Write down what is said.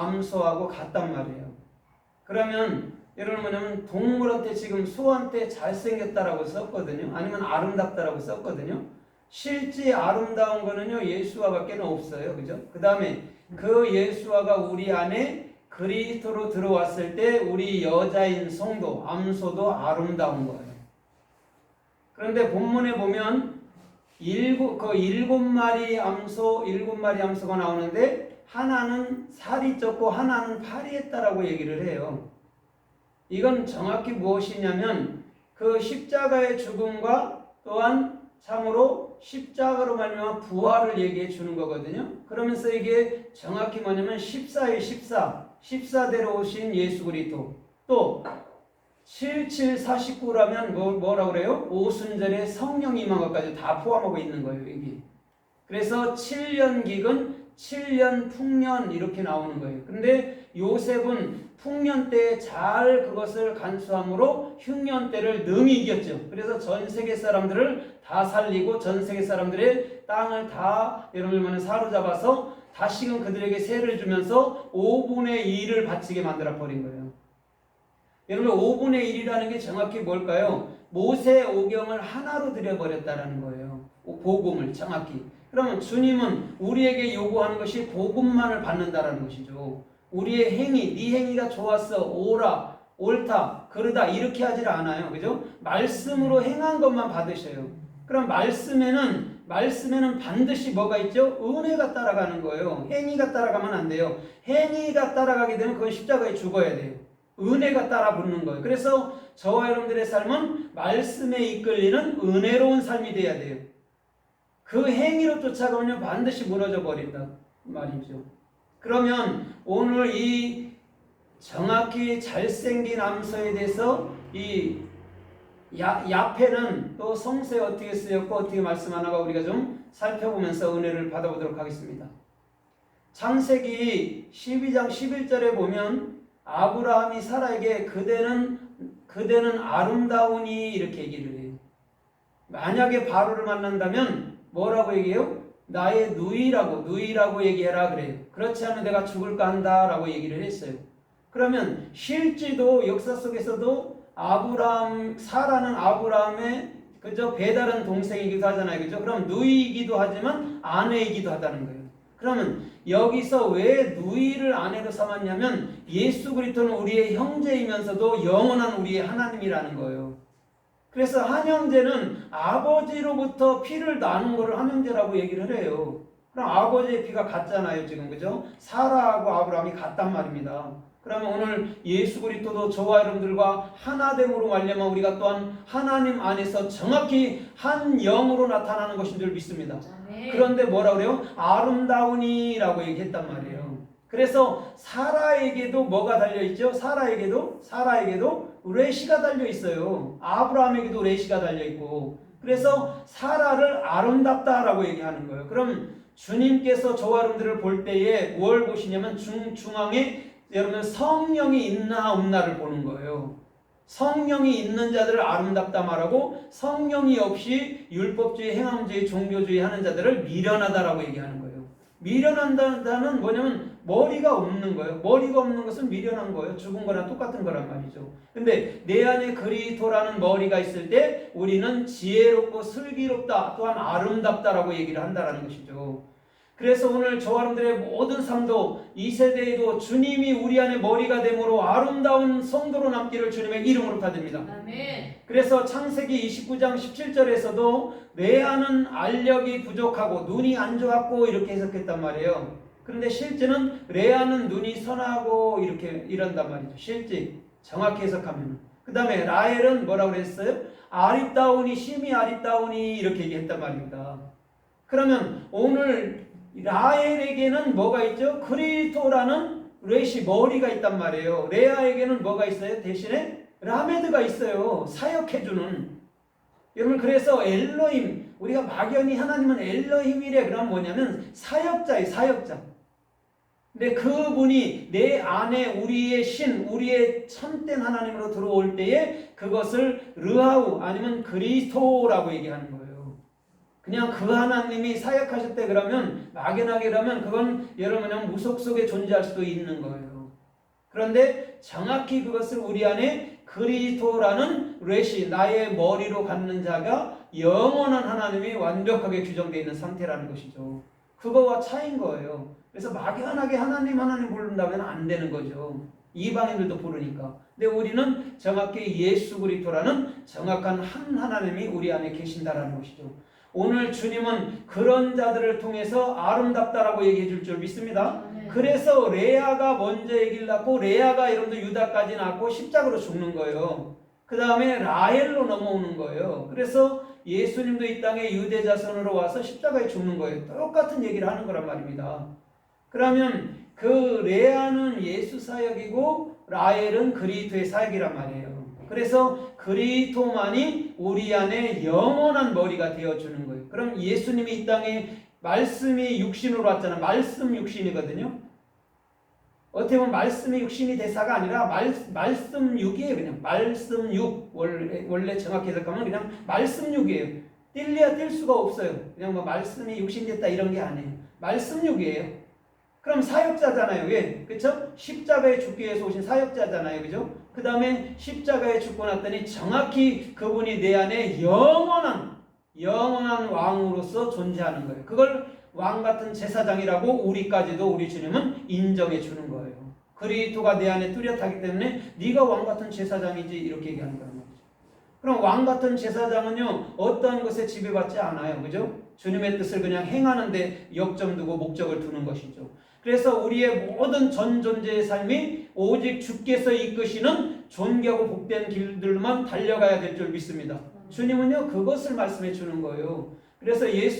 암소하고 같단 말이에요. 그러면 여러분 뭐냐면 동물한테 지금 소한테 잘생겼다라고 썼거든요. 아니면 아름답다라고 썼거든요. 실제 아름다운 거는요 예수와밖에 없어요. 그죠? 그 다음에 그 예수와가 우리 안에 그리스도로 들어왔을 때 우리 여자인 성도 암소도 아름다운 거예요. 그런데 본문에 보면 일곱 마리 암소가 나오는데 하나는 살이 쪘고 하나는 파리했다라고 얘기를 해요. 이건 정확히 무엇이냐면 그 십자가의 죽음과 또한 참으로 십자가로 말미암아 부활을 얘기해 주는 거거든요. 그러면서 이게 정확히 뭐냐면 14의 14대로 오신 예수 그리스도, 또 7749라면 뭐라고 그래요? 오순절에 성령이 임한 것까지 다 포함하고 있는 거예요, 이게. 그래서 7년 기근, 7년 풍년 이렇게 나오는 거예요. 근데 요셉은 풍년 때에 잘 그것을 간수함으로 흉년 때를 능히 이겼죠. 그래서 전 세계 사람들을 다 살리고 전 세계 사람들의 땅을 다 여러분을 사로잡아서 다시금 그들에게 세를 주면서 5분의 1을 바치게 만들어 버린 거예요. 여러분 5분의 1이라는 게 정확히 뭘까요? 모세 오경을 하나로 드려버렸다는 거예요. 복음을 정확히. 그러면 주님은 우리에게 요구하는 것이 복음만을 받는다라는 것이죠. 우리의 행위, 네 행위가 좋았어, 오라, 옳다, 그러다 이렇게 하질 않아요. 그죠? 말씀으로 행한 것만 받으셔요. 그럼 말씀에는 반드시 뭐가 있죠? 은혜가 따라가는 거예요. 행위가 따라가면 안 돼요. 행위가 따라가게 되면 그건 십자가에 죽어야 돼요. 은혜가 따라 붙는 거예요. 그래서 저와 여러분들의 삶은 말씀에 이끌리는 은혜로운 삶이 돼야 돼요. 그 행위로 쫓아가면 반드시 무너져 버린다 말이죠. 그러면 오늘 이 정확히 잘생긴 암소에 대해서 이 야페는 또 성서에 어떻게 쓰였고 어떻게 말씀하나가 우리가 좀 살펴보면서 은혜를 받아보도록 하겠습니다. 창세기 12장 11절에 보면 아브라함이 사라에게 그대는 아름다우니 이렇게 얘기를 해요. 만약에 바로를 만난다면 뭐라고 얘기해요? 나의 누이라고 얘기해라 그래요. 그렇지 않으면 내가 죽을까 한다라고 얘기를 했어요. 그러면 실제도 역사 속에서도 사라는 아브라함의 그저 배다른 동생이기도 하잖아요. 그죠? 그럼 누이이기도 하지만 아내이기도 하다는 거예요. 그러면 여기서 왜 누이를 아내로 삼았냐면 예수 그리스도는 우리의 형제이면서도 영원한 우리의 하나님이라는 거예요. 그래서 한 형제는 아버지로부터 피를 나눈 것을 한 형제라고 얘기를 해요. 그럼 아버지의 피가 같잖아요, 지금. 그죠? 사라하고 아브라함이 같단 말입니다. 그러면 오늘 예수 그리스도도 저와 여러분들과 하나됨으로 말미암아 우리가 또한 하나님 안에서 정확히 한 영으로 나타나는 것인 줄 믿습니다. 그런데 뭐라 그래요? 아름다우니라고 얘기했단 말이에요. 그래서 사라에게도 뭐가 달려있죠? 사라에게도 레시가 달려있어요. 아브라함에게도 레시가 달려있고, 그래서 사라를 아름답다라고 얘기하는 거예요. 그럼 주님께서 저와 여러분들을 볼 때에 뭘 보시냐면 중앙에 여러분 성령이 있나 없나를 보는 거예요. 성령이 있는 자들을 아름답다 말하고 성령이 없이 율법주의, 행함주의, 종교주의 하는 자들을 미련하다라고 얘기하는 거예요. 미련한다는 뭐냐면 머리가 없는 거예요. 머리가 없는 것은 미련한 거예요. 죽은 거랑 똑같은 거란 말이죠. 근데 내 안에 그리스도라는 머리가 있을 때 우리는 지혜롭고 슬기롭다, 또한 아름답다라고 얘기를 한다라는 것이죠. 그래서 오늘 저와 여러분들의 모든 삶도 이 세대에도 주님이 우리 안에 머리가 되므로 아름다운 성도로 남기를 주님의 이름으로 받습니다. 아멘. 그래서 창세기 29장 17절에서도 내 안은 알력이 부족하고 눈이 안 좋았고 이렇게 해석했단 말이에요. 그런데 실제는 레아는 눈이 선하고 이런단 말이죠. 실제 정확히 해석하면. 그 다음에 라헬은 뭐라고 그랬어요? 아립다우니, 심히 아립다우니 이렇게 얘기했단 말입니다. 그러면 오늘 라헬에게는 뭐가 있죠? 그리스도라는 렛이 머리가 있단 말이에요. 레아에게는 뭐가 있어요? 대신에 라메드가 있어요. 사역해주는. 여러분 그래서 엘로힘, 우리가 막연히 하나님은 엘로힘이래 그러면 뭐냐면 사역자예요. 사역자. 근데 그분이 내 안에 우리의 신, 우리의 참된 하나님으로 들어올 때에 그것을 르하우 아니면 그리스도라고 얘기하는 거예요. 그냥 그 하나님이 사역하셨대 그러면 막연하게라면 그건 여러분 그냥 무속 속에 존재할 수도 있는 거예요. 그런데 정확히 그것을 우리 안에 그리스도라는 레시 나의 머리로 갖는 자가 영원한 하나님이 완벽하게 규정되어 있는 상태라는 것이죠. 그거와 차이인 거예요. 그래서 막연하게 하나님 부른다면 안 되는 거죠. 이방인들도 부르니까. 근데 우리는 정확히 예수 그리스도라는 정확한 한 하나님이 우리 안에 계신다라는 것이죠. 오늘 주님은 그런 자들을 통해서 아름답다라고 얘기해 줄 줄 믿습니다. 그래서 레아가 먼저 아기를 낳고 레아가 여러분들 유다까지 낳고 십자가로 죽는 거예요. 그 다음에 라헬로 넘어오는 거예요. 그래서 예수님도 이 땅에 유대 자손으로 와서 십자가에 죽는 거예요. 똑같은 얘기를 하는 거란 말입니다. 그러면 그 레아는 예수 사역이고 라헬은 그리스도의 사역이란 말이에요. 그래서 그리스도만이 우리 안에 영원한 머리가 되어주는 거예요. 그럼 예수님이 이 땅에 말씀이 육신으로 왔잖아요. 말씀 육신이거든요. 어떻게 보면 말씀이 육신이 대사가 아니라 말씀 육이에요. 그냥 말씀 육. 원래 정확히 해석하면 그냥 말씀 육이에요. 뛸래야 뛸 수가 없어요. 그냥 뭐 말씀이 육신 됐다 이런 게 아니에요. 말씀 육이에요. 그럼 사역자잖아요. 왜? 그쵸? 십자가에 죽기 위해서 오신 사역자잖아요. 그죠? 그 다음에 십자가에 죽고 났더니 정확히 그분이 내 안에 영원한 왕으로서 존재하는 거예요. 그걸 왕 같은 제사장이라고 우리까지도 우리 주님은 인정해 주는 거예요. 그리스도가 내 안에 뚜렷하기 때문에 네가 왕 같은 제사장이지 이렇게 얘기하는 거란 말이죠. 그럼 왕 같은 제사장은요 어떠한 것에 지배받지 않아요. 그죠? 주님의 뜻을 그냥 행하는데 역점 두고 목적을 두는 것이죠. 그래서 우리의 모든 전 존재의 삶이 오직 주께서 이끄시는 존귀하고 복된 길들만 달려가야 될 줄 믿습니다. 주님은요 그것을 말씀해 주는 거예요. 그래서 예수